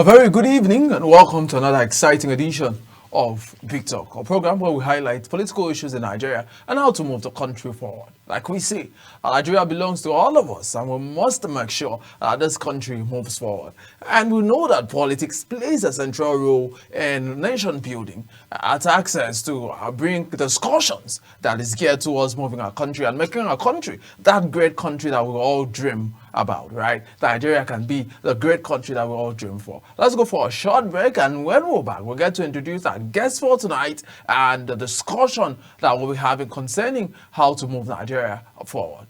A very good evening and welcome to another exciting edition of Big Talk, a program where we highlight political issues in Nigeria and how to move the country forward. Like we say, Nigeria belongs to all of us and we must make sure that this country moves forward. And we know that politics plays a central role in nation building, at access to bring discussions that is geared towards moving our country and making our country that great country that we all dream about, right? Nigeria can be the great country that we all dream for. Let's go for a short break, and when we're back, we'll get to introduce our guest for tonight and the discussion that we'll be having concerning how to move Nigeria forward.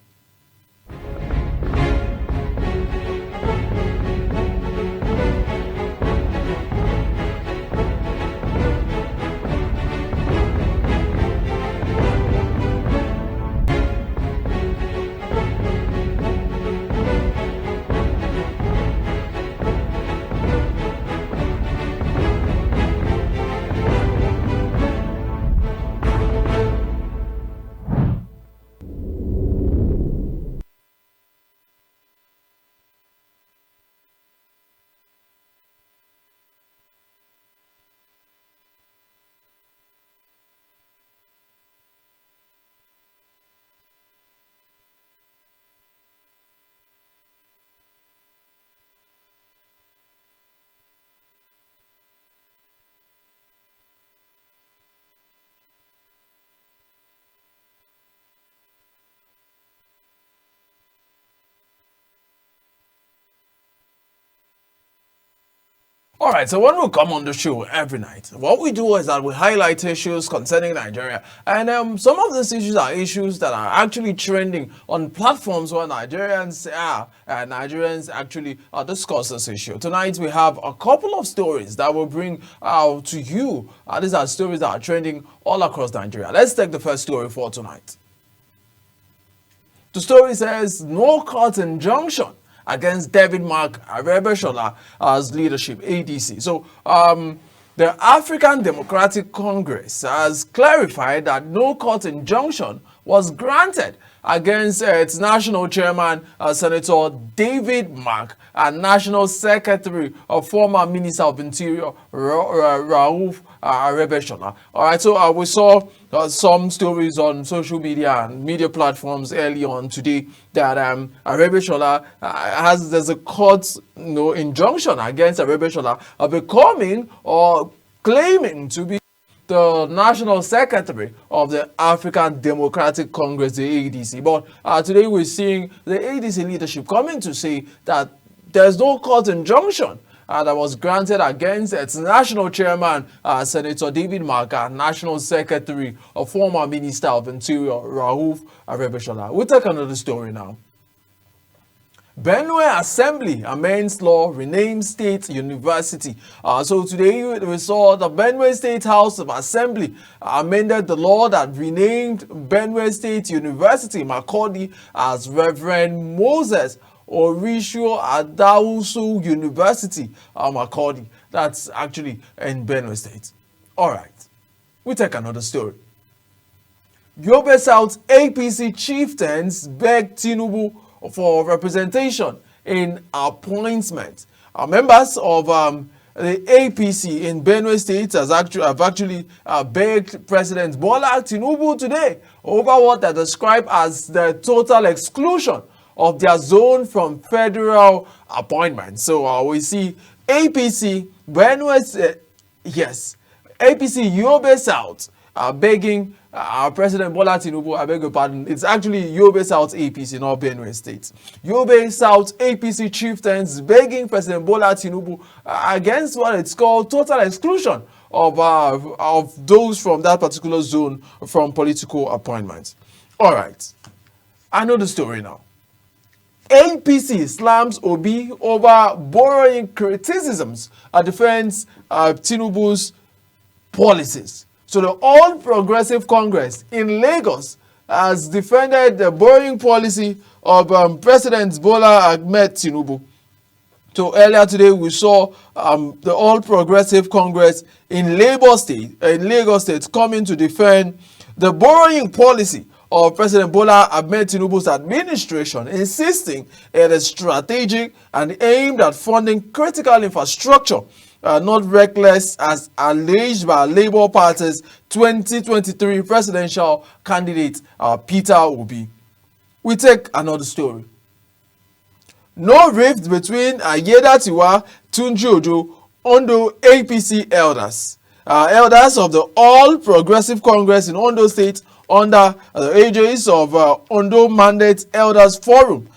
All right, so when we come on the show every night, what we do is that we highlight issues concerning Nigeria. And some of these issues are issues that are actually trending on platforms where Nigerians actually discuss this issue. Tonight, we have a couple of stories that will bring out to you. These are stories that are trending all across Nigeria. Let's take the first story for tonight. The story says, no court injunction against David Mark Arebeshola's leadership, ADC. So, the African Democratic Congress has clarified that no court injunction was granted against its national chairman, Senator David Mark, and National Secretary of former Minister of Interior, Rauf Arebeshola. All right, so we saw some stories on social media and media platforms early on today that Arebeshola there's a court injunction against Arebeshola of becoming or claiming to be the National Secretary of the African Democratic Congress, the ADC. But today we're seeing the ADC leadership coming to say that there's no court injunction that was granted against its national chairman, Senator David Mark, and National Secretary of former Minister of Interior, Rauf Arebeshola. We'll take another story now. Benue Assembly amends law, renames State University. So today we saw the Benue State House of Assembly amended the law that renamed Benue State University, Makurdi, as Reverend Moses Orisho Adawusu University, Makurdi. That's actually in Benue State. All right, we take another story. Yobe South APC chieftains beg Tinubu for representation in appointment. Members of the APC in Benue State have actually begged President Bola Tinubu today over what they describe as the total exclusion of their zone from federal appointments. So we see APC Benue, APC Yobe South begging President Bola Tinubu, I beg your pardon, it's actually Yobe South APC, not Benue State. Yobe South APC chieftains begging President Bola Tinubu against what it's called total exclusion of those from that particular zone from political appointments. All right, I know the story now. APC slams Obi over borrowing criticisms defends Tinubu's policies. So the All Progressive Congress in Lagos has defended the borrowing policy of President Bola Ahmed Tinubu. So earlier today we saw the All Progressive Congress in Lagos State coming to defend the borrowing policy of President Bola Ahmed Tinubu's administration, insisting it is strategic and aimed at funding critical infrastructure, not reckless as alleged by Labour Party's 2023 presidential candidate Peter Obi. We take another story. No rift between Ayedatiwa, Tunji Ojo, Ondo APC elders. Elders of the All Progressive Congress in Ondo State under the aegis of Ondo Mandate Elders Forum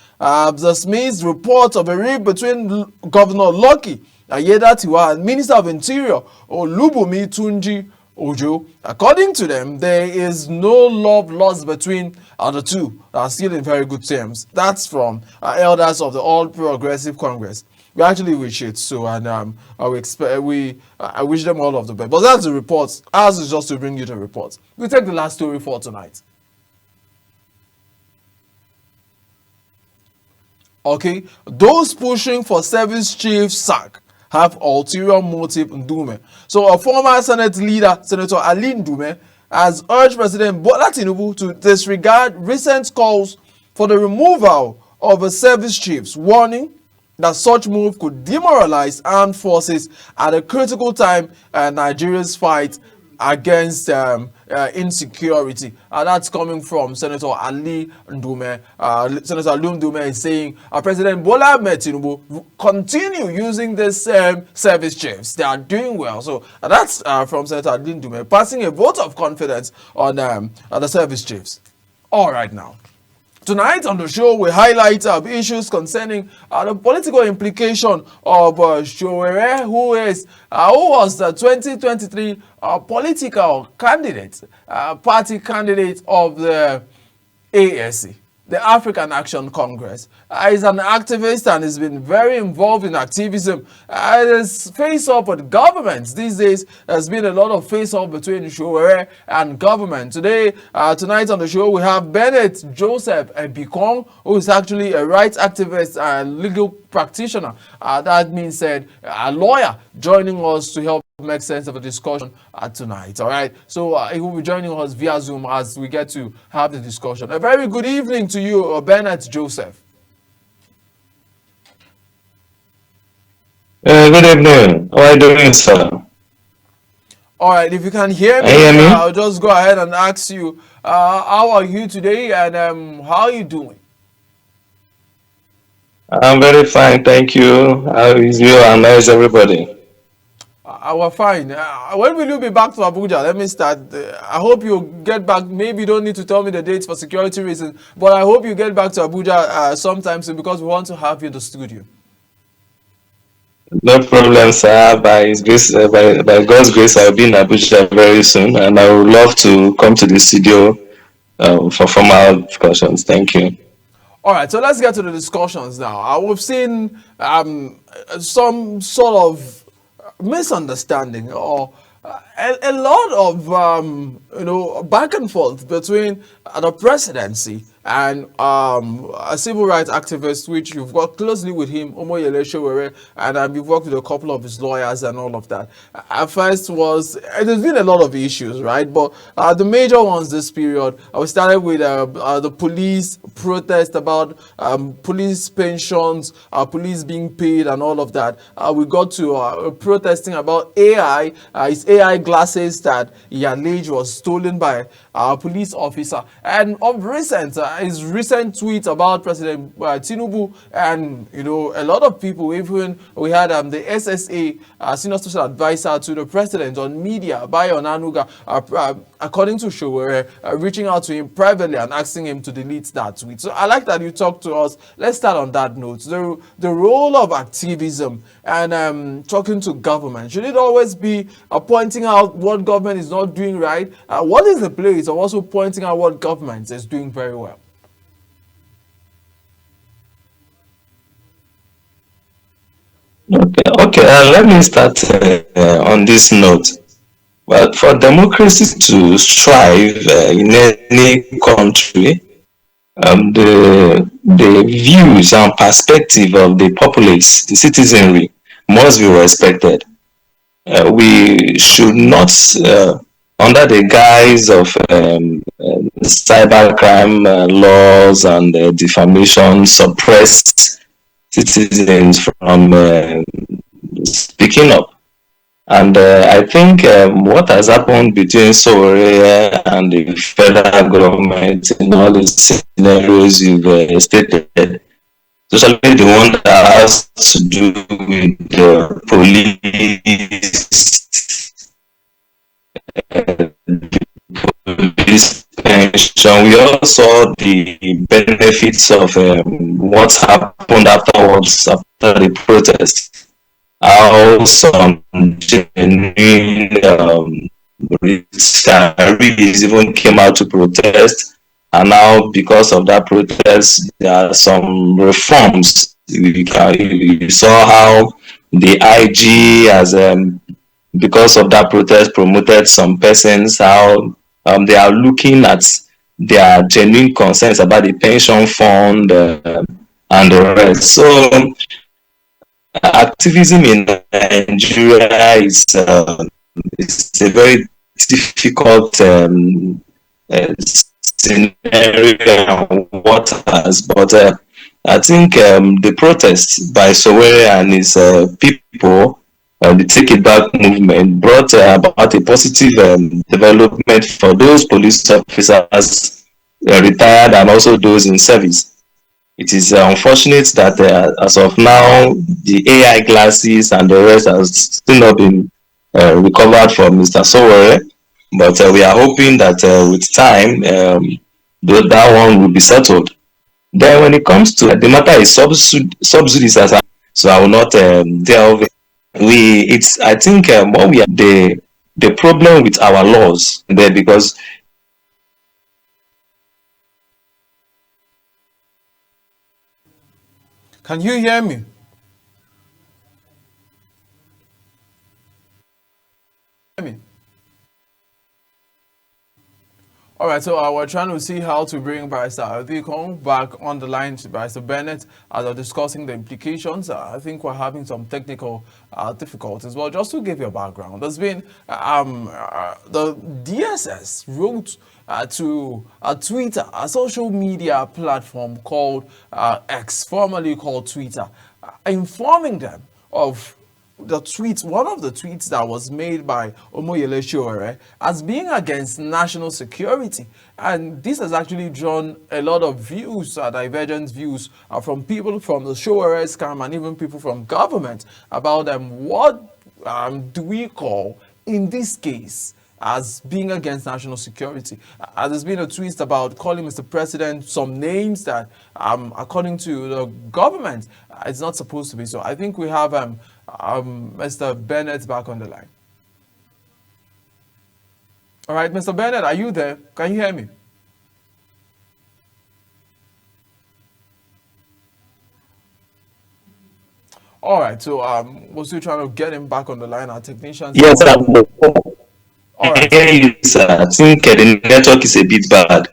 dismissed reports of a rift between Governor Lucky Ayedatiwa and Minister of Interior Olubunmi Tunji Ojo. According to them, there is no love lost between the two. Are still in very good terms. That's from elders of the All Progressive Congress. We actually wish it so, and I wish them all of the best. But that's the reports. Ours is just to bring you the reports. We take the last story for tonight. Okay, those pushing for service chief sack have ulterior motive in Ndume. So a former Senate leader, Senator Ali Ndume, has urged President Bola Tinubu to disregard recent calls for the removal of a service chiefs, warning that such move could demoralize armed forces at a critical time in Nigeria's fight against insecurity. That's coming from Senator Ali Ndume. Senator Ali Ndume is saying President Bola Ahmed Tinubu continue using this service chiefs. They are doing well. So that's from Senator Ali Ndume, passing a vote of confidence on the service chiefs. All right now. Tonight on the show, we highlight issues concerning the political implication of Sowore, who was the 2023 political candidate, party candidate of the ASC, the African Action Congress. He's an activist and has been very involved in activism. His face-off with governments these days has been a lot of face-off between Sowore and government. Tonight on the show, we have Bennett Joseph Ebikong, who is actually a rights activist and legal practitioner. That being said, a lawyer joining us to help make sense of a discussion tonight. All right, so he will be joining us via Zoom as we get to have the discussion. A very good evening to you, Bennett Joseph. Good evening. How are you doing, sir? All right, if you can hear me, I'll just go ahead and ask you, how are you today, and how are you doing? I'm very fine, thank you. How is you and how is everybody? We're fine. When will you be back to Abuja? Let me start. I hope you get back. Maybe you don't need to tell me the dates for security reasons, but I hope you get back to Abuja sometime soon because we want to have you in the studio. No problem, sir. By God's grace, I'll be in Abuja very soon, and I would love to come to the studio for formal discussions. Thank you. All right, so let's get to the discussions now. We've seen some sort of misunderstanding or a lot of back and forth between the presidency and a civil rights activist, which you've worked closely with him, Omoyele Sowore, and you've worked with a couple of his lawyers and all of that. At first there's been a lot of issues, right? But the major ones this period, we started with the police protest about police pensions, police being paid and all of that. We got to protesting about AI, his AI glasses that he alleged was stolen by a police officer. And of recent, his recent tweet about President Tinubu and a lot of people, even we had the SSA senior special advisor to the president on media, Bayo Onanuga, according to Sowore, reaching out to him privately and asking him to delete that tweet. So I like that you talked to us. Let's start on that note. The role of activism and talking to government, should it always be pointing out what government is not doing right? What is the place of also pointing out what government is doing very well? Okay. Let me start on this note. Well, for democracy to strive in any country, the views and perspective of the populace, the citizenry, must be respected. We should not under the guise of cybercrime laws and defamation, suppressed citizens from speaking up. And I think what has happened between Sowore and the federal government in all the scenarios you've stated, especially the one that has to do with the police pension, we all saw the benefits of what happened afterwards, after the protest. How some genuine retirees even came out to protest, and now because of that protest, there are some reforms. You saw how the IG has because of that protest promoted some persons, how they are looking at their genuine concerns about the pension fund and the rest. So activism in Nigeria is a very difficult scenario and what has, but I think the protest by Sowore and his people, the Take It Back movement, brought about a positive development for those police officers retired and also those in service. It is unfortunate that as of now, the AI glasses and the rest has still not been recovered from Mr. Sowore, but we are hoping that with time, that one will be settled. Then when it comes to the matter is subsidies, so I will not delve. It's I think what we are the problem with our laws there, because Can you hear me? Hear me? All right, so we're trying to see how to bring Barrister Adikon back on the line to Barrister Bennett as we're discussing the implications. I think we're having some technical difficulties. Well, just to give you a background, there's been the DSS wrote to Twitter, a social media platform called X, formerly called Twitter, informing them of the tweets, one of the tweets that was made by Omoyele Sowore as being against national security. And this has actually drawn a lot of views, divergent views from people from the Sowore scam and even people from government about what do we call, in this case, as being against national security. There's been a twist about calling Mr. President some names that, according to the government, it's not supposed to be. So I think we have Mr. Bennett back on the line. All right, Mr. Bennett, are you there? Can you hear me? All right, so we're still trying to get him back on the line. Our technicians. yes, All I right, hear you, sir. I think the network is a bit bad.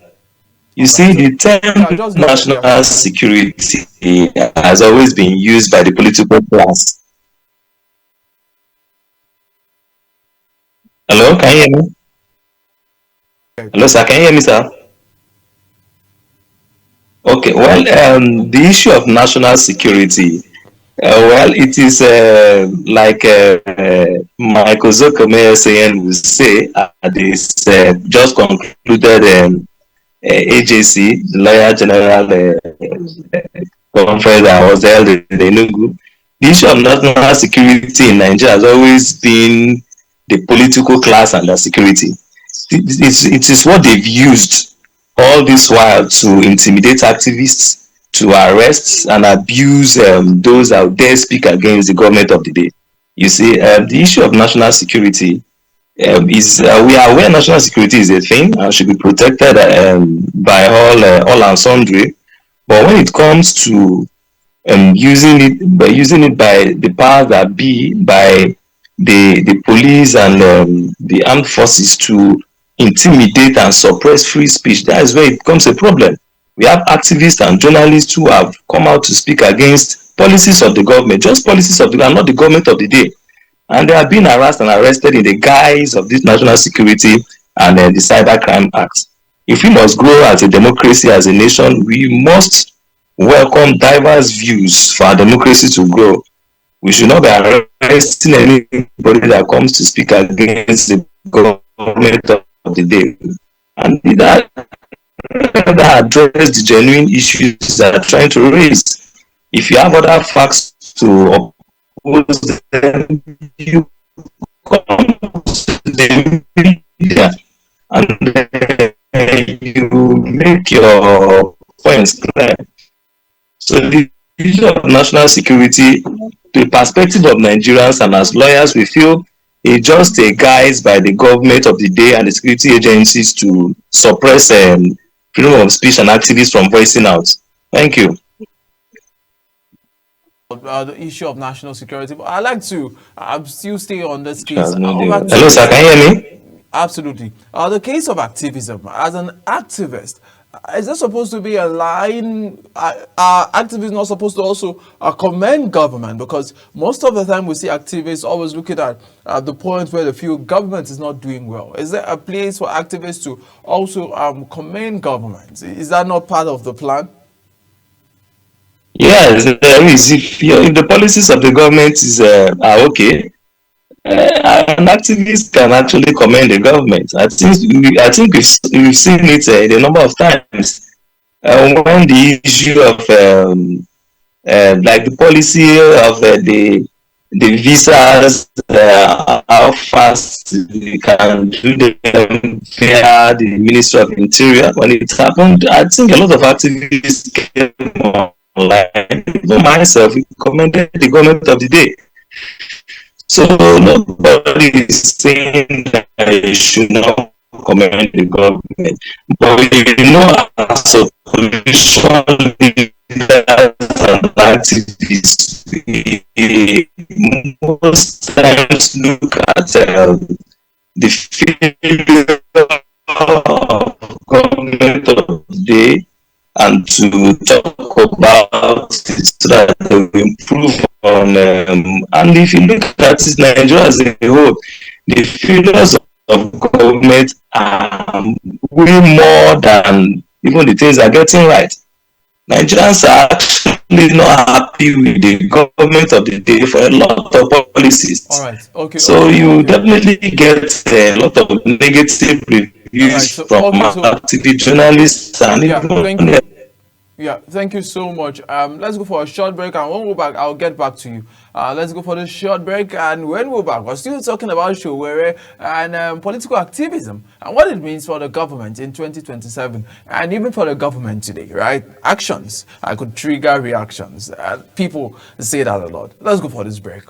You all right. see, So the yeah, term just go ahead. Yeah, national security has always been used by the political class. Hello, can you hear me? Hello, sir, can you hear me, sir? Okay, well, the issue of national security, well, it is like Michael Zuckerman saying, we say, this just concluded AJC, the Lawyer General Conference that was held in Enugu. The issue of national security in Nigeria has always been the political class and the security. It is what they've used all this while to intimidate activists, to arrest and abuse those that dare speak against the government of the day. You see, the issue of national security is we are aware national security is a thing and should be protected by all and sundry. But when it comes to using it by the powers that be, by the police and the armed forces to intimidate and suppress free speech, that is where it becomes a problem. We have activists and journalists who have come out to speak against policies of the government, just policies of the government, not the government of the day. and they are being harassed and arrested in the guise of this national security and the Cybercrime Act. If we must grow as a democracy, as a nation, we must welcome diverse views for our democracy to grow. We should not be arresting anybody that comes to speak against the government of the day. And that address the genuine issues that are trying to raise. If you have other facts to oppose them, you come to the media and you make your points clear. So the issue of national security, the perspective of Nigerians and as lawyers, we feel it's just a guise by the government of the day and the security agencies to suppress freedom of speech and activists from voicing out. Thank you. The issue of national security, but I like to still stay on this case. Hello, sir. Can you hear me? Absolutely. The case of activism. As an activist, is there supposed to be a line? Are activists not supposed to also commend government? Because most of the time we see activists always looking at the point where they feel government is not doing well. Is there a place for activists to also commend government? Is that not part of the plan? Yes, there is. If the policies of the government are okay, an activist can actually commend the government. I think we've seen it a number of times when the issue of like the policy of the visas, how fast we can do them via the Ministry of Interior. When it happened, I think a lot of activists came online. Even myself, commended the government of the day. So nobody is saying that you should not commend the government. But you know, as a opposition leaders and activists, we most times look at the failure of government of the day and to talk about it so that they will improve on and if you look at it, Nigeria as a whole, the failures of government are way more than even the things are getting right. Nigerians are actually not happy with the government of the day for a lot of policies. All right. Okay. So you definitely get a lot of negative reviews from active journalists and even. Yeah, thank you so much. Let's go for a short break, and when we're back, I'll get back to you. Let's go for this short break, and when we're back, we're still talking about Sowore and political activism and what it means for the government in 2027, and even for the government today, right? Actions could trigger reactions. People say that a lot. Let's go for this break.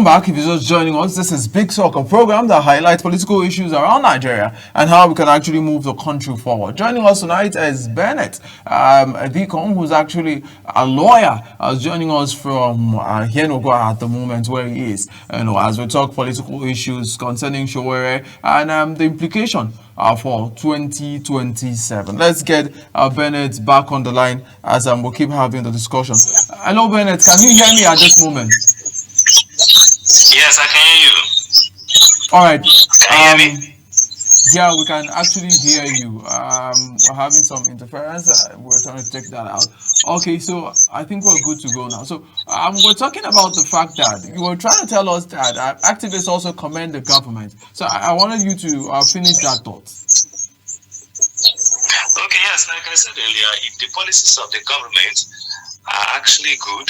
back. If you're just joining us, this is Big Talk, a program that highlights political issues around Nigeria and how we can actually move the country forward. Joining us tonight is Bennett Adikon, who's actually a lawyer, joining us from Yenogwa at the moment where he is. As we talk political issues concerning Showerre and the implication for 2027. Let's get Bennett back on the line as we'll keep having the discussion. Hello, Bennett. Can you hear me at this moment? Yes, I can hear you. All right. Can you hear me? Yeah, we can actually hear you. We're having some interference. We're trying to take that out. Okay, so I think we're good to go now. So we're talking about the fact that you were trying to tell us that activists also commend the government. So I wanted you to finish that thought. Okay, yes, like I said earlier, if the policies of the government are actually good,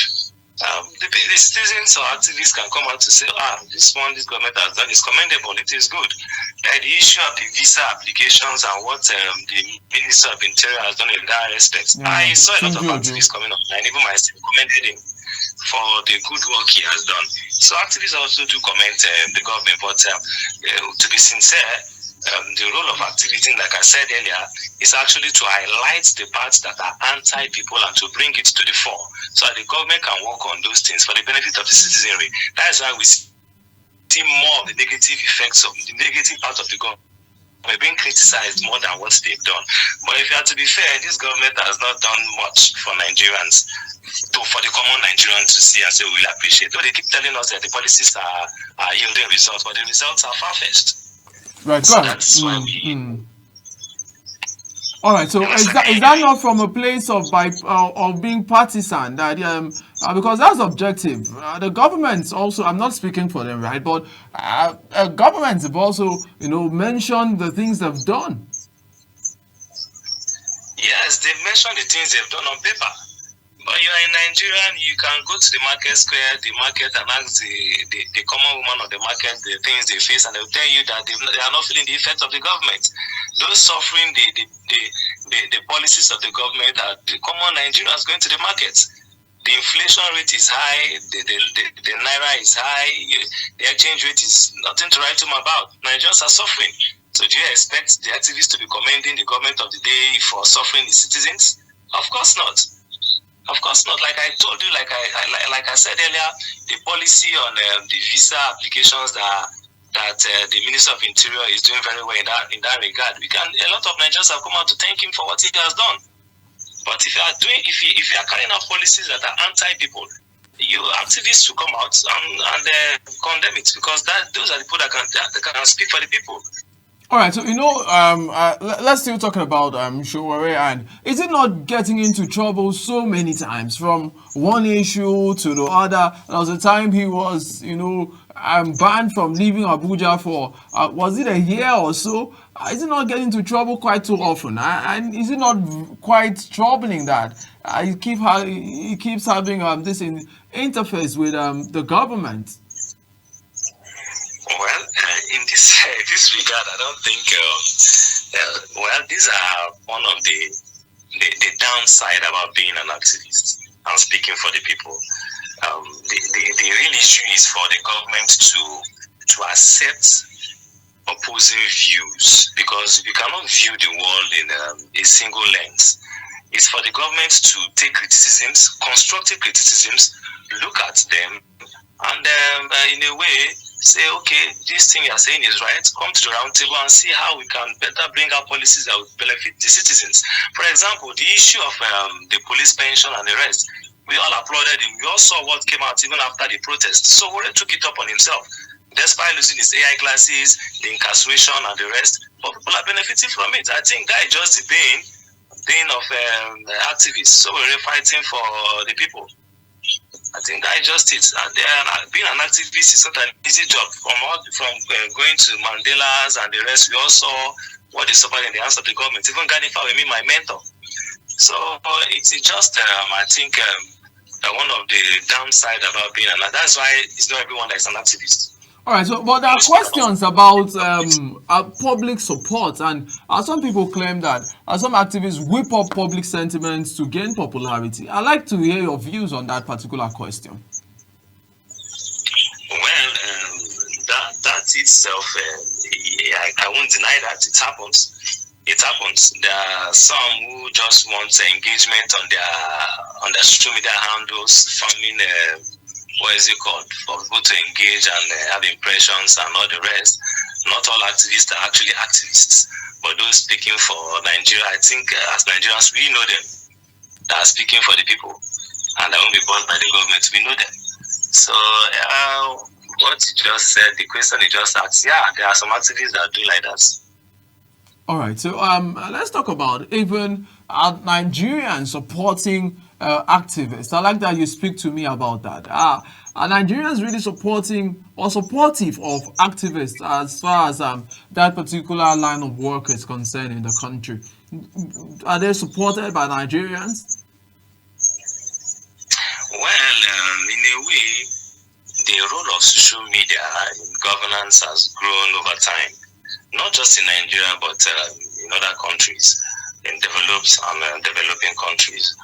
the citizens or activists can come out to say, this government has done is commendable, it is good. The issue of the visa applications and what the Minister of Interior has done in that respect. I saw a lot of activists coming up, and even myself commended him for the good work he has done. So activists also do comment the government, but to be sincere, the role of activism, like I said earlier, is actually to highlight the parts that are anti-people and to bring it to the fore, so that the government can work on those things for the benefit of the citizenry. That is why we see more of the negative effects of the negative part of the government. We're being criticized more than what they've done. But if you have to be fair, this government has not done much for Nigerians, for the common Nigerians to see and say, we'll appreciate. But they keep telling us that the policies are yielding results, but the results are far-fetched. Right, so that's why we... All right, so is that not from a place of being partisan, that because that's objective? The governments also, I'm not speaking for them, right? But governments have also, mentioned the things they've done. Yes, they've mentioned the things they've done on paper. But you are in Nigeria, you can go to the market square, the market, and ask the common woman of the market the things they face, and they'll tell you that they are not feeling the effect of the government. Those suffering the policies of the government are the common Nigerians going to the market. The inflation rate is high, the naira is high, the exchange rate is nothing to write home about. Nigerians are suffering. So do you expect the activists to be commending the government of the day for suffering the citizens? Of course not. Of course not. Like I told you, like I said earlier, the policy on the visa applications that the Minister of Interior is doing very well in that regard. A lot of Nigerians have come out to thank him for what he has done. But if you are carrying out policies that are anti-people, you activists will come out and condemn it, because those are the people that can speak for the people. All right, so let's still talking about Showerre, and is it not getting into trouble so many times from one issue to the other? There was a time he was, banned from leaving Abuja for was it a year or so? Is it not getting into trouble quite too often? And is it not quite troubling that he keeps having this interface with the government? Well, in this regard, I don't think. These are one of the downside about being an activist and speaking for the people. The real issue is for the government to accept opposing views, because you cannot view the world in a single lens. It's for the government to take criticisms, constructive criticisms, look at them, and in a way say, okay, this thing you're saying is right, come to the round table and see how we can better bring out policies that will benefit the citizens. For example, the issue of the police pension and the rest, we all applauded him. We all saw what came out even after the protest. So Showerre took it up on himself. Despite losing his AI classes, the incarceration and the rest, but people are benefiting from it. I think that is just the pain of activists. Showerre fighting for the people. I think that is just it. Being an activist is not an easy job. From going to Mandela's and the rest, we all saw what they suffered in the hands of the government. Even Gani Fawehinmi, my mentor. So it's just, I think, one of the downside about being an activist. That's why it's not everyone that is an activist. All right, so but there are questions about public support, and some people claim that some activists whip up public sentiments to gain popularity. I'd like to hear your views on that particular question. Well, itself, I won't deny that it happens. It happens. There are some who just want engagement on their social media handles, farming. What is it called? For people to engage and have impressions and all the rest. Not all activists are actually activists, but those speaking for Nigeria, I think as Nigerians, we know them. They are speaking for the people, and they won't be bought by the government. We know them. So, what you just said, the question you just asked, yeah, there are some activists that do like that. All right, so let's talk about even Nigerians supporting activists. I like that you speak to me about that. Are Nigerians really supporting or supportive of activists as far as that particular line of work is concerned in the country? Are they supported by Nigerians? Well, in a way, the role of social media in governance has grown over time, not just in Nigeria, but in other countries, in developed and developing countries.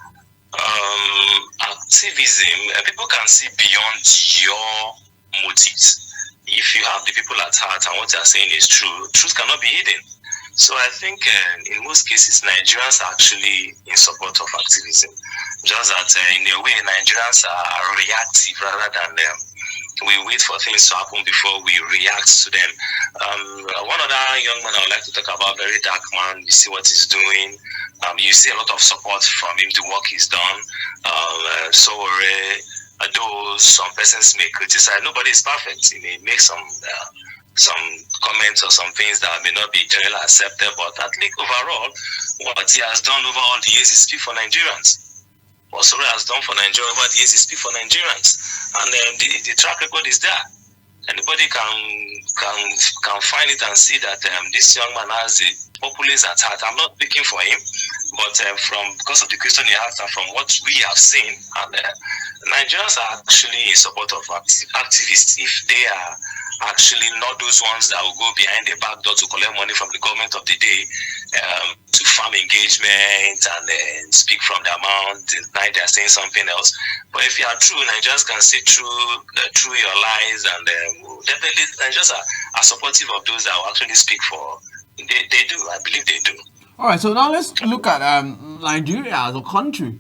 Activism, people can see beyond your motives. If you have the people at heart and what they are saying is true, truth cannot be hidden. So I think in most cases, Nigerians are actually in support of activism. Just that in a way, Nigerians are reactive rather than we wait for things to happen before we react to them. One other young man I would like to talk about, very dark man, you see what he's doing. You see a lot of support from him, the work he's done. Though some persons may criticize, nobody is perfect. He may make some comments or some things that may not be generally accepted, but at least overall, what he has done over all the years is speak for Nigerians. What Sowore has done for Nigeria over the years is speak for Nigerians, and the track record is there. Anybody can find it and see that this young man has the populace at heart. I'm not speaking for him, but because of the question he asked and from what we have seen, and Nigerians are actually in support of activists if they are actually not those ones that will go behind the back door to collect money from the government of the day to farm engagement and speak from their mouth, deny they're saying something else. But if you are true, Nigerians can see through your lies, and definitely Nigerians are supportive of those that will actually speak for. They do, I believe they do. All right, so now let's look at Nigeria as a country.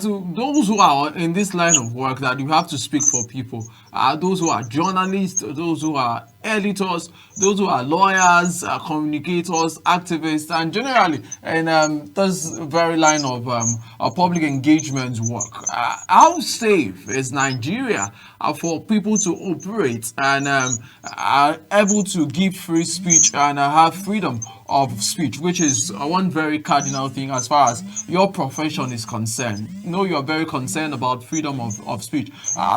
To those who are in this line of work that you have to speak for people, those who are journalists, those who are editors, those who are lawyers, communicators, activists, and generally in this very line of public engagement work. How safe is Nigeria for people to operate and are able to give free speech and have freedom of speech, which is one very cardinal thing as far as your profession is concerned? You're very concerned about freedom of speech.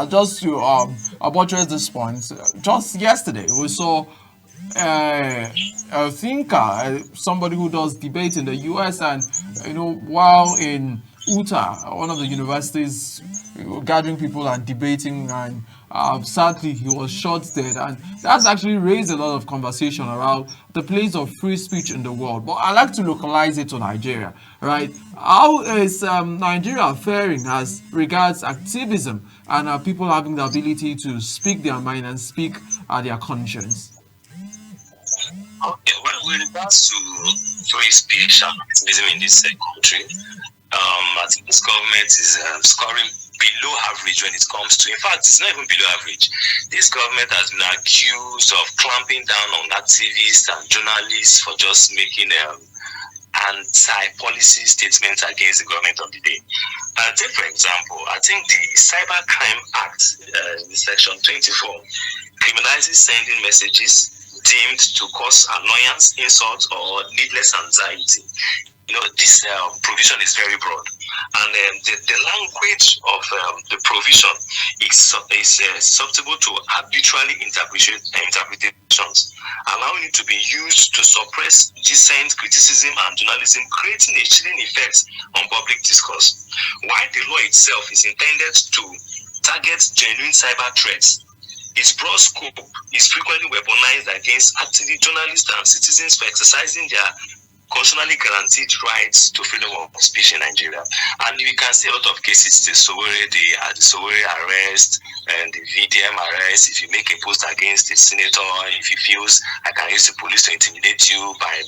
Just to buttress this point, just yesterday we saw a thinker, somebody who does debate in the US, and while in Utah, one of the universities, gathering people and debating, and sadly he was shot dead, and that's actually raised a lot of conversation around the place of free speech in the world. But I like to localize it to Nigeria, right? How is Nigeria faring as regards activism and people having the ability to speak their mind and speak their conscience? Okay, well, with regards to free speech and activism in this country, I think this government is scoring below average when it comes to, in fact, it's not even below average. This government has been accused of clamping down on activists and journalists for just making anti-policy statements against the government of the day. Take, for example, I think the Cybercrime Act, Section 24, criminalizes sending messages deemed to cause annoyance, insult, or needless anxiety. This provision is very broad, and the language of the provision is susceptible to arbitrary interpretations, allowing it to be used to suppress dissent, criticism, and journalism, creating a chilling effect on public discourse. While the law itself is intended to target genuine cyber threats, its broad scope is frequently weaponized against active journalists and citizens for exercising their constitutionally guaranteed rights to freedom of speech in Nigeria. And we can see a lot of cases, the Sowore arrest and the VDM arrest. If you make a post against a senator, if he feels I can use the police to intimidate you by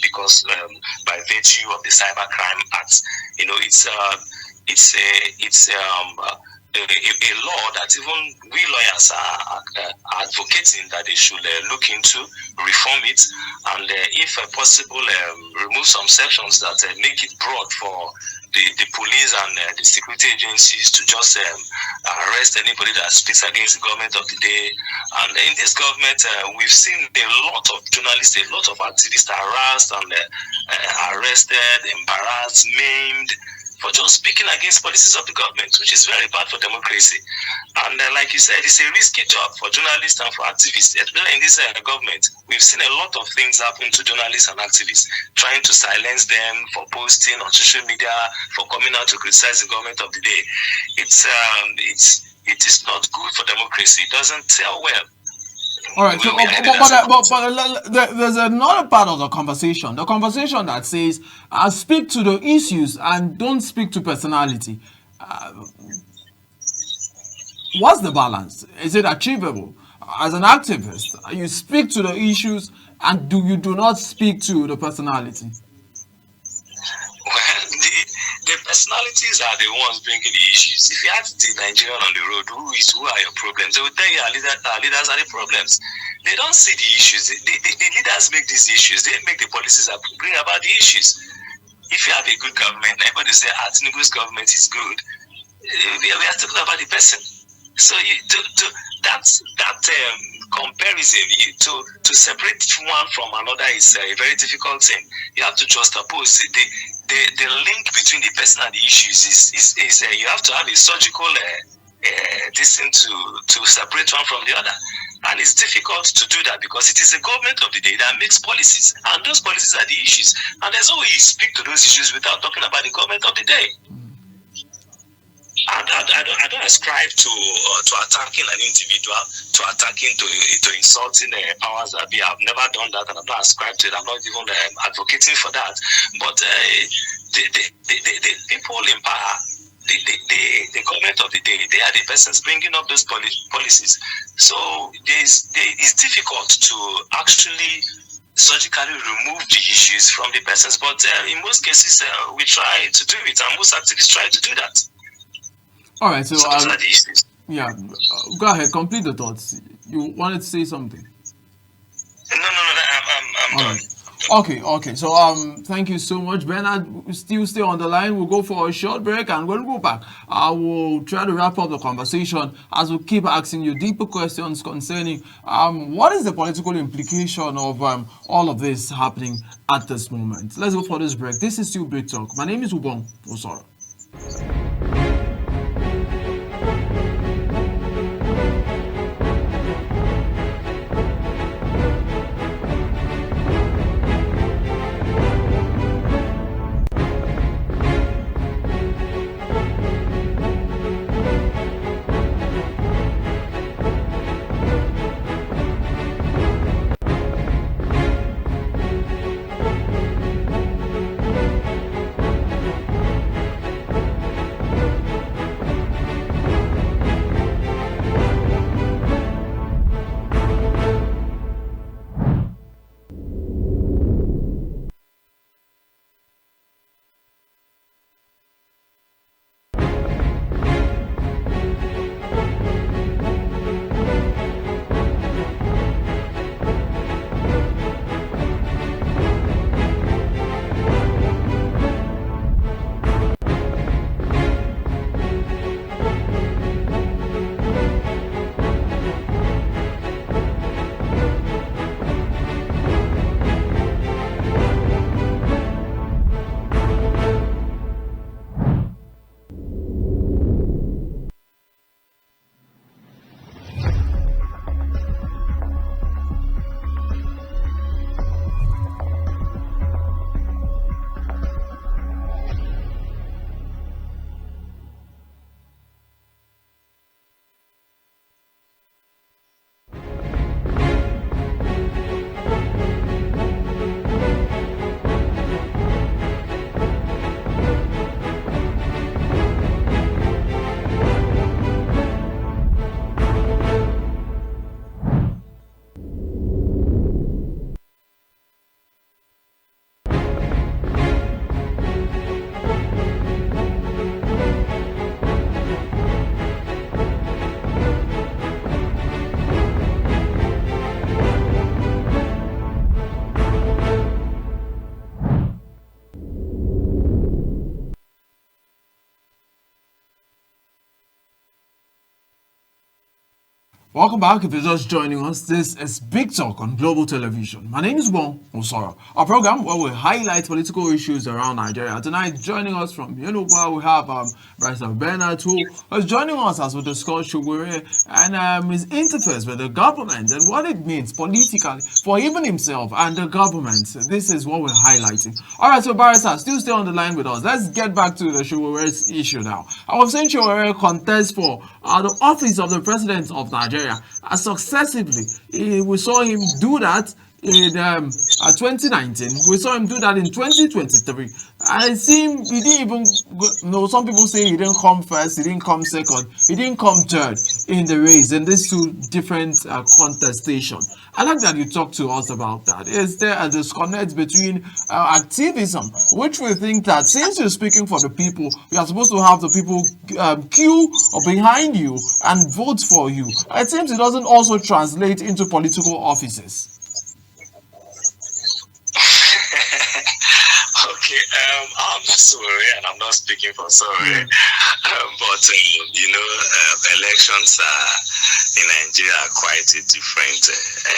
virtue of the Cybercrime Act, it's a law that even we lawyers are advocating that they should look into, reform it, and if possible, remove some sections that make it broad for the police and the security agencies to just arrest anybody that speaks against the government of the day. And in this government, we've seen a lot of journalists, a lot of activists harassed and arrested, embarrassed, maimed, for just speaking against policies of the government, which is very bad for democracy. And like you said, it's a risky job for journalists and for activists. Especially in this government, we've seen a lot of things happen to journalists and activists, trying to silence them for posting on social media, for coming out to criticize the government of the day. It is not good for democracy. It doesn't tell well. All right, so, but there's another part of the conversation that says, speak to the issues and don't speak to personality. What's the balance? Is it achievable? As an activist, you speak to the issues and you do not speak to the personality? Well, the personalities are the ones bringing the issues. If you ask the Nigerian on the road, who are your problems? They will tell you our leaders are the problems. They don't see the issues. The leaders make these issues. They make the policies that bring about the issues. If you have a good government, everybody say, Tinubu's government is good. We are talking about the person. So that comparison, to separate one from another is a very difficult thing. You have to juxtapose the link between the person and the issues is you have to have a surgical distance to separate one from the other. And it's difficult to do that because it is the government of the day that makes policies, and those policies are the issues. And there's no way you speak to those issues without talking about the government of the day. I don't ascribe to attacking an individual, to insulting powers that be. I've never done that, and I'm not ascribed to it. I'm not even advocating for that. But the people in power, the government of the day, they are the persons bringing up those policies. So it's difficult to actually surgically remove the issues from the persons. But in most cases, we try to do it, and most activists try to do that. All right, so yeah, go ahead, complete the thoughts. You wanted to say something? No, I'm done. Right. Okay. So thank you so much, Bernard. Still stay on the line. We'll go for a short break, and when we go back, I will try to wrap up the conversation as we keep asking you deeper questions concerning what is the political implication of all of this happening at this moment. Let's go for this break. This is still Break Talk. My name is Ubong Osoro. Welcome back. If you're just joining us, this is Big Talk on Global Television. My name is Wong Osoro. Our program where we highlight political issues around Nigeria. Tonight, joining us from Yoruba, we have Barrister Bernard, who is joining us as we discuss Shogure and his interface with the government and what it means politically for even himself and the government. This is what we're highlighting. All right, so Barrister, still stay on the line with us. Let's get back to the Shogure's issue now. I was saying Shogure contest for the office of the president of Nigeria successively. We saw him do that in 2019. We saw him do that in 2023. I see him, he didn't even, some people say he didn't come first, he didn't come second, he didn't come third in the race in these two different contestations. I like that you talk to us about that. Is there a disconnect between activism, which we think that since you're speaking for the people, you are supposed to have the people queue behind you and vote for you? It seems it doesn't also translate into political offices. Okay, I'm sorry, and I'm not speaking for sorry, but elections in Nigeria are quite different.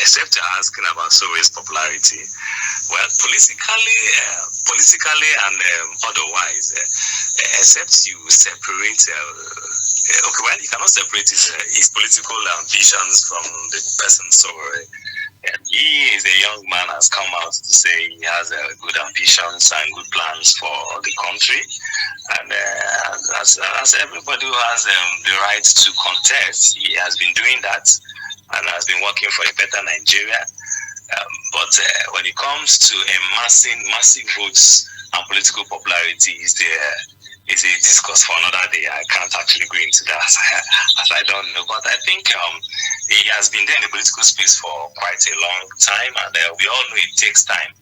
Except you're asking about Sowe's popularity. Well, politically and otherwise, except you separate. Okay, well, you cannot separate his political ambitions from the person Sowe. He is a young man, has come out to say he has good ambitions and good plans for the country. And as everybody who has the right to contest, he has been doing that and has been working for a better Nigeria. But when it comes to amassing massive votes and political popularity, is a discourse for another day. I can't actually go into that as I don't know. But I think he has been there in the political space for quite a long time, and we all know it takes time.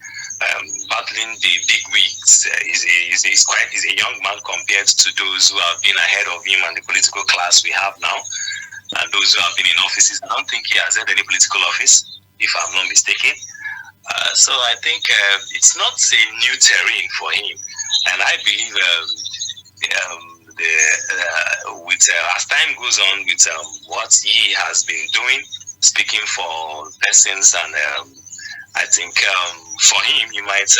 Battling the big wigs, he's a young man compared to those who have been ahead of him and the political class we have now, and those who have been in offices. I don't think he has had any political office, if I'm not mistaken. So I think it's not a new terrain for him, and I believe as time goes on with what he has been doing, speaking for persons, and I think for him, he might,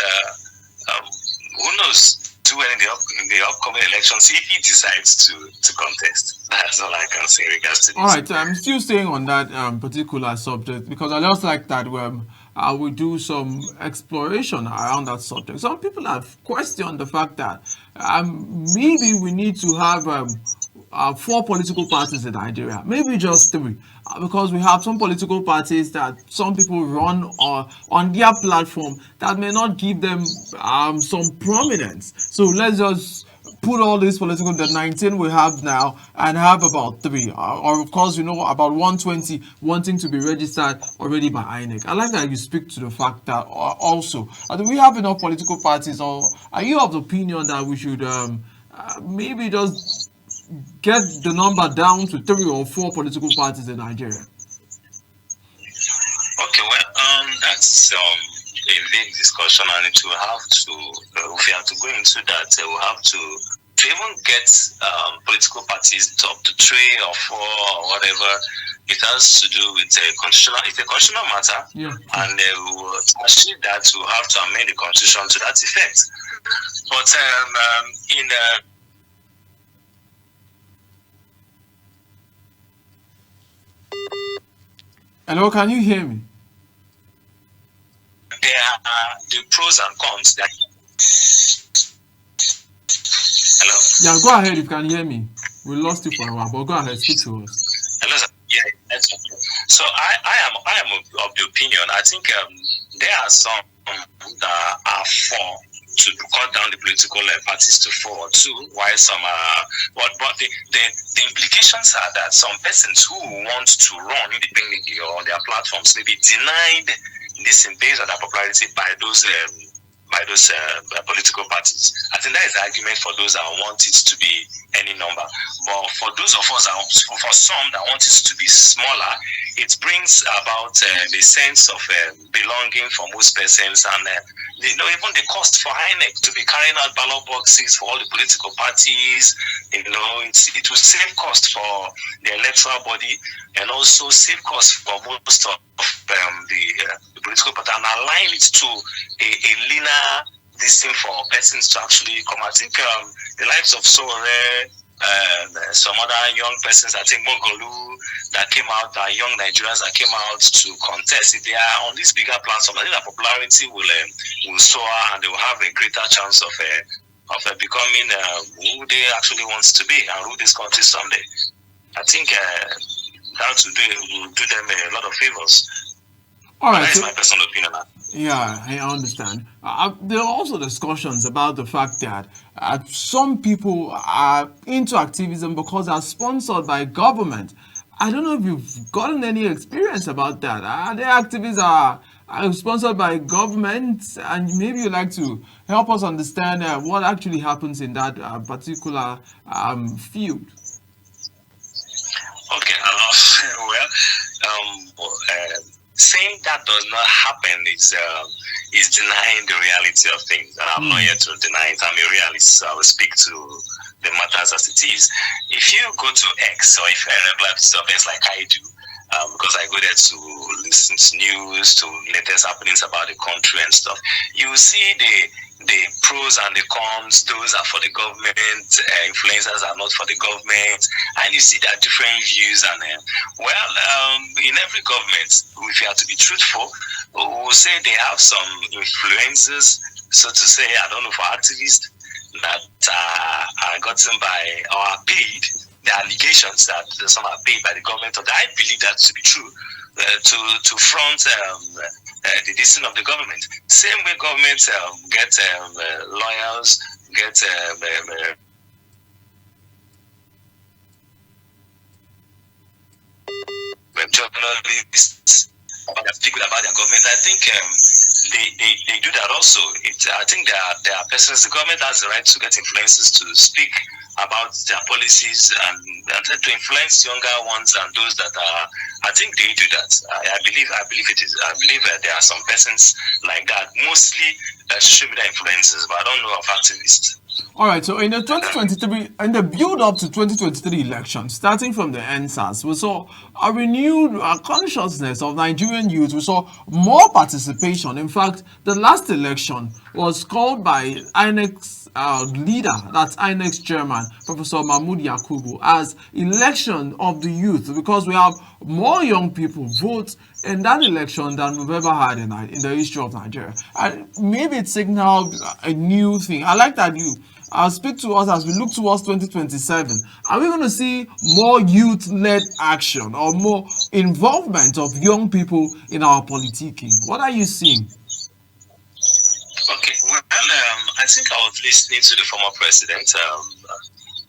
who knows, do well in the upcoming elections if he decides to contest. That's all I can say in regards to this. All right, I'm still staying on that particular subject because I just like that I will do some exploration around that subject. Some people have questioned the fact that maybe we need to have 4 political parties in Nigeria, maybe just 3, because we have some political parties that some people run on their platform that may not give them some prominence. So let's just put all these political, the 19 we have now, and have about 3, or of course, about 120 wanting to be registered already by INEC. I like that you speak to the fact that also, do we have enough political parties, or are you of the opinion that we should maybe just get the number down to 3 or 4 political parties in Nigeria? Okay, well, that's a big discussion, and it will have to, if we have to go into that, we'll have to even get political parties up to 3 or 4 or whatever. It has to do with it's a constitutional matter, and to achieve that, we'll have to amend the constitution to that effect. But Hello, can you hear me? There are the pros and cons. Hello? Yeah, go ahead if you can hear me. We lost you for a while, but go ahead, speak to us. Hello, sir. Yeah, so I am of the opinion, I think there are some that are for to cut down the political parties to 4 or 2, while some are. But the implications are that some persons who want to run independently or their platforms may be denied this based on their popularity by those by those political parties. I think that is the argument for those that want it to be any number. But for those of us, for some that want it to be smaller, it brings about the sense of belonging for most persons, and even the cost for INEC to be carrying out ballot boxes for all the political parties. It will save cost for the electoral body, and also save cost for most of the political party, and align it to a leaner this thing for persons to actually come. I think the likes of Sore, some other young persons, I think Mogolu, that came out, young Nigerians that came out to contest. If they are on this bigger platform, I think their popularity will soar, and they will have a greater chance of becoming who they actually want to be and rule this country someday. I think that will do them a lot of favors. All right. That is my personal opinion. Yeah, I understand. There are also discussions about the fact that some people are into activism because they are sponsored by government. I don't know if you've gotten any experience about that. The activists are sponsored by government, and maybe you'd like to help us understand what actually happens in that particular field. Okay, saying that does not happen is denying the reality of things, and I'm not here to deny it. I'm a realist, so I will speak to the matters as it is. If you go to X, or if you're a regular visitor of X like I do, because I go there to listen to news, to latest happenings about the country and stuff, you will see the pros and the cons. Those are for the government, influencers are not for the government, and you see that different views. And in every government, if you have to be truthful, we'll say they have some influences, so to say, I don't know, for activists that are gotten by or are paid. The allegations that some are paid by the government, or I believe that to be true, to front the decision of the government. Same way governments get lawyers, get journalists that speak about their government. I think they do that also. I think there are persons, the government has the right to get influencers to speak about their policies and to influence younger ones and those that are. I think they do that. I believe it is. I believe there are some persons like that, mostly social media influencers, but I don't know of activists. All right, so in the 2023, in the build-up to 2023 election, starting from the NSAS, we saw a renewed consciousness of Nigerian youth. We saw more participation. In fact, the last election was called by INEC's leader, that's INEC's chairman, Professor Mahmood Yakubu, as election of the youth, because we have more young people vote in that election than we've ever had in the history of Nigeria. And maybe it signaled a new thing. I like that you speak to us as we look towards 2027. Are we going to see more youth-led action or more involvement of young people in our politicking? What are you seeing? Okay, well, I think I was listening to the former president,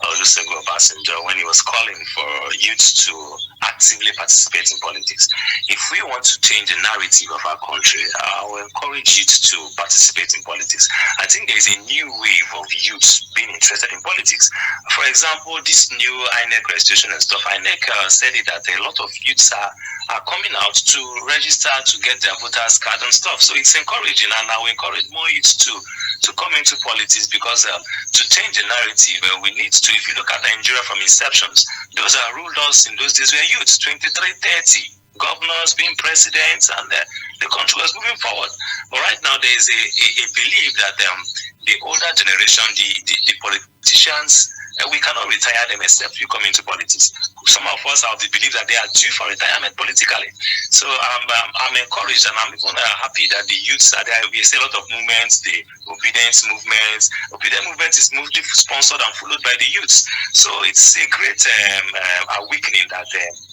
Olusegun Obasanjo, when he was calling for youth to actively participate in politics. If we want to change the narrative of our country, I will encourage youth to participate in politics. I think there is a new wave of youth being interested in politics. For example, this new INEC registration and stuff, INEC said it that a lot of youths are coming out to register to get their voters card and stuff. So it's encouraging, and I will encourage more youths to come into politics, because to change the narrative, we need to, if you look at Nigeria from inceptions, those that ruled us in those days were youths, 23, 30, governors being presidents, and the country was moving forward. But right now, there is a belief that the older generation, the politicians, we cannot retire them except you come into politics. Some of us have the belief that they are due for retirement politically. So I'm encouraged, and I'm even happy that the youths are there. We see a lot of movements, the obedience movements. Obedience movement is mostly sponsored and followed by the youths. So it's a great awakening that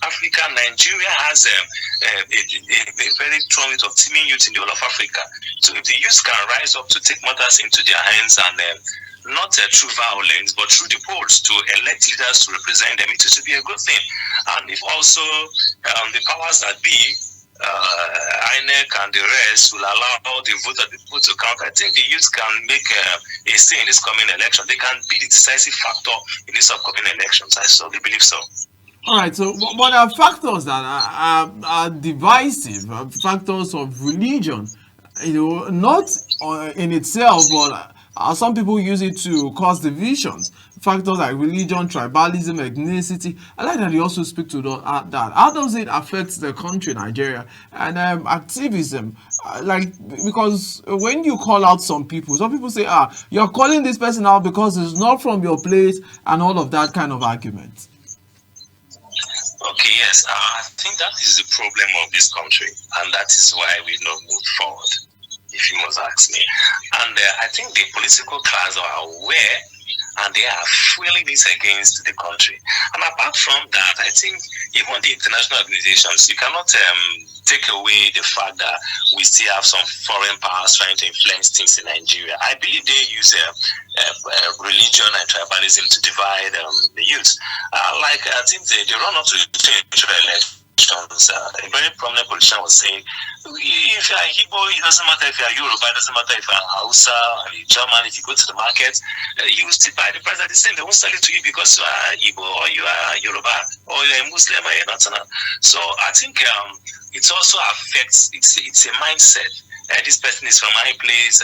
Africa, Nigeria has a very strong of teaming youth in the whole of Africa. So if the youths can rise up to take matters into their hands and not through violence, but through the polls to elect leaders to represent them, it should be a good thing. And if also the powers that be INEC and the rest will allow the vote of the people to count, I think the youth can make a say in this coming election. They can be the decisive factor in this upcoming elections. I strongly believe so. All right, so but there are factors that are divisive, factors of religion, not in itself, but some people use it to cause divisions. Factors like religion, tribalism, ethnicity. I like that you also speak to that. How does it affect the country, Nigeria, and activism? Because when you call out some people say, you're calling this person out because it's not from your place, and all of that kind of argument. Okay, yes, I think that is the problem of this country, and that is why we've not moved forward, if you must ask me. And I think the political class are aware, and they are fueling this against the country. And apart from that, I think even the international organizations, you cannot take away the fact that we still have some foreign powers trying to influence things in Nigeria. I believe they use religion and tribalism to divide the youth. I think they run up to elections. A very prominent politician was saying, if you are Igbo, it doesn't matter if you are Yoruba, it doesn't matter if you are Hausa or German, if you go to the market, you will still buy the price at the same. They won't sell it to you because you are Igbo or you are Yoruba or you are a Muslim or you are not. So I think it also affects, it's a mindset. This person is from my place.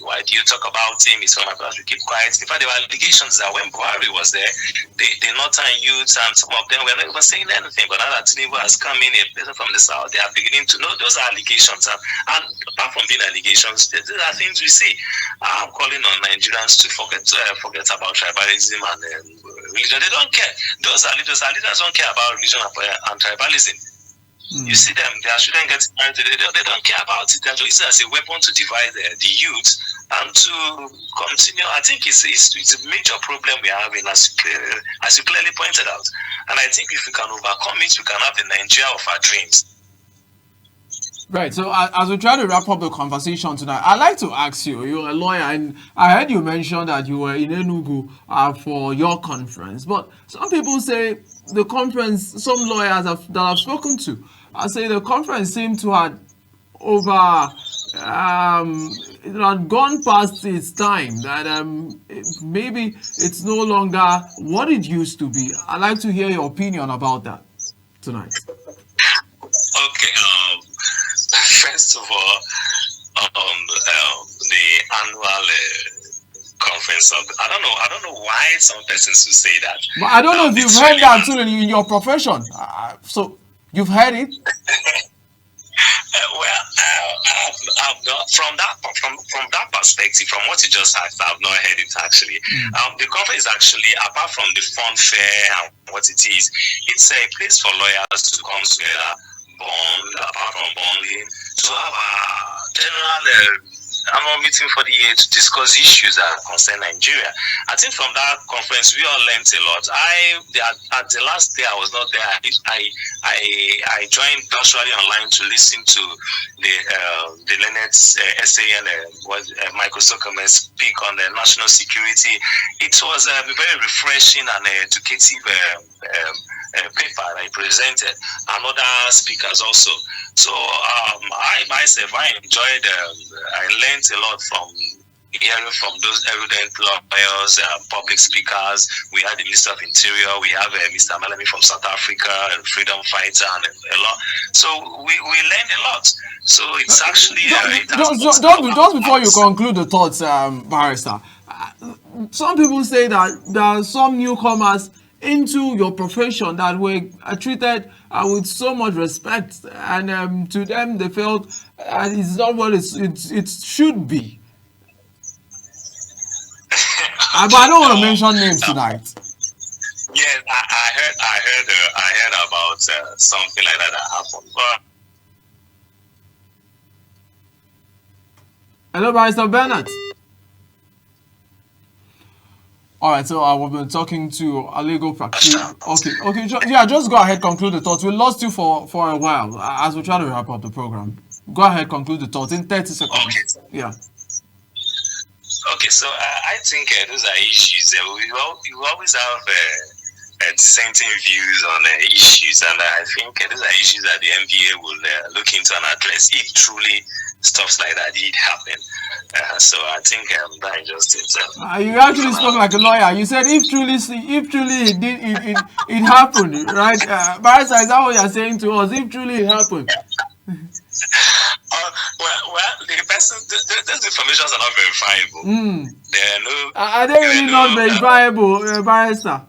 Why do you talk about him? He's from my place. We keep quiet. In fact, there were allegations that when Buhari was there, the northern youths and some of them were not even saying anything. But now that Tinubu has come in, a person from the south, they are beginning to know those are allegations. And apart from being allegations, these are things we see. I'm calling on Nigerians to forget about tribalism and religion. They don't care. Those are leaders. Our leaders don't care about religion and tribalism. You see them, their children get married, they don't care about it. They use it as a weapon to divide the youth and to continue. I think it's a major problem we are having, as you clearly pointed out. And I think if we can overcome it, we can have the Nigeria of our dreams. Right, so as we try to wrap up the conversation tonight, I'd like to ask you, you're a lawyer, and I heard you mention that you were in Enugu for your conference, but some people say the conference, some lawyers that I've spoken to, I say the conference seemed to have it had gone past its time, that maybe it's no longer what it used to be. I'd like to hear your opinion about that tonight. Okay, first of all, the annual conference of, I don't know why some persons will say that. But I don't know if you've heard that too in your profession. So you've heard it? I've not, from that perspective, from what you just asked, I've not heard it actually. The conference is actually, apart from the fun fair and what it is, it's a place for lawyers to come together, apart from bonding, to have a general annual meeting for the year to discuss issues that concern Nigeria. I think from that conference we all learned a lot. At the last day I was not there. I joined virtually online to listen to the learned SAN Michael Sokome speak on the national security. It was a very refreshing and educative paper I presented, and other speakers also. So I myself, I enjoyed, I learned a lot from hearing from those evident lawyers, public speakers. We had the Minister of Interior, we have Mr. Malami from South Africa, a freedom fighter, and a lot. So we learned a lot. So it's actually... just before you conclude the thoughts, Barrister, some people say that there are some newcomers into your profession that were treated with so much respect, and to them they felt it's not what it should be. But I don't want to mention names tonight. Yes, I heard about something like that happened. But... Hello, Barrister Bernard. All right, so we've been talking to a legal practitioner. Okay, yeah, just go ahead, conclude the thoughts. We lost you for a while as we try to wrap up the program. Go ahead, conclude the thoughts in 30 seconds. Okay. Yeah. Okay, so I think those are issues. We always have dissenting views on issues, and I think these are issues that the NBA will look into and address if truly stuff like that did happen. So I think that is just it. You actually spoke like a lawyer. You said if truly it happened, right? Barrister, is that what you're saying to us? If truly it happened. Well, the person, those informations are not verifiable. Are they really not verifiable, Barrister?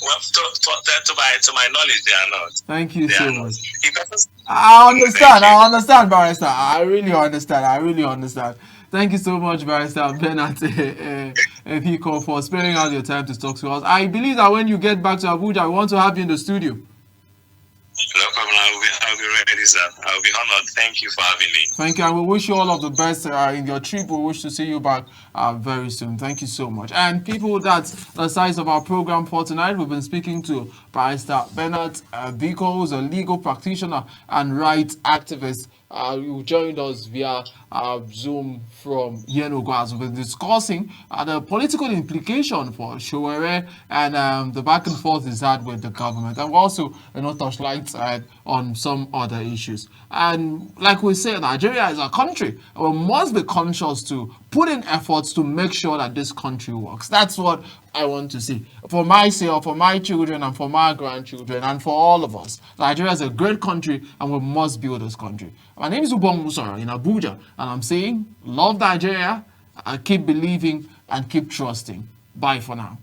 Well, to my knowledge, they are not. Thank you so much. I understand, Barrister. I really understand. Thank you so much, Barrister Bernard Ebiko, for spending out your time to talk to us. I believe that when you get back to Abuja, I want to have you in the studio. No problem. I'll be ready, sir. I'll be honored. Thank you for having me. Thank you. And we wish you all of the best in your trip. We wish to see you back very soon. Thank you so much. And people, that's the size of our program for tonight. We've been speaking to Barrister Bernard Biko, who's a legal practitioner and rights activist. You joined us via Zoom from Yenagoa as we've been discussing the political implication for Sowore and the back and forth is had with the government, and also touch lights on some other issues. And like we say, Nigeria is a country. We must be conscious to put in efforts to make sure that this country works. That's what I want to see. For myself, for my children, and for my grandchildren, and for all of us. Nigeria is a great country, and we must build this country. My name is Ubong Musara in Abuja, and I'm saying, love Nigeria, and keep believing, and keep trusting. Bye for now.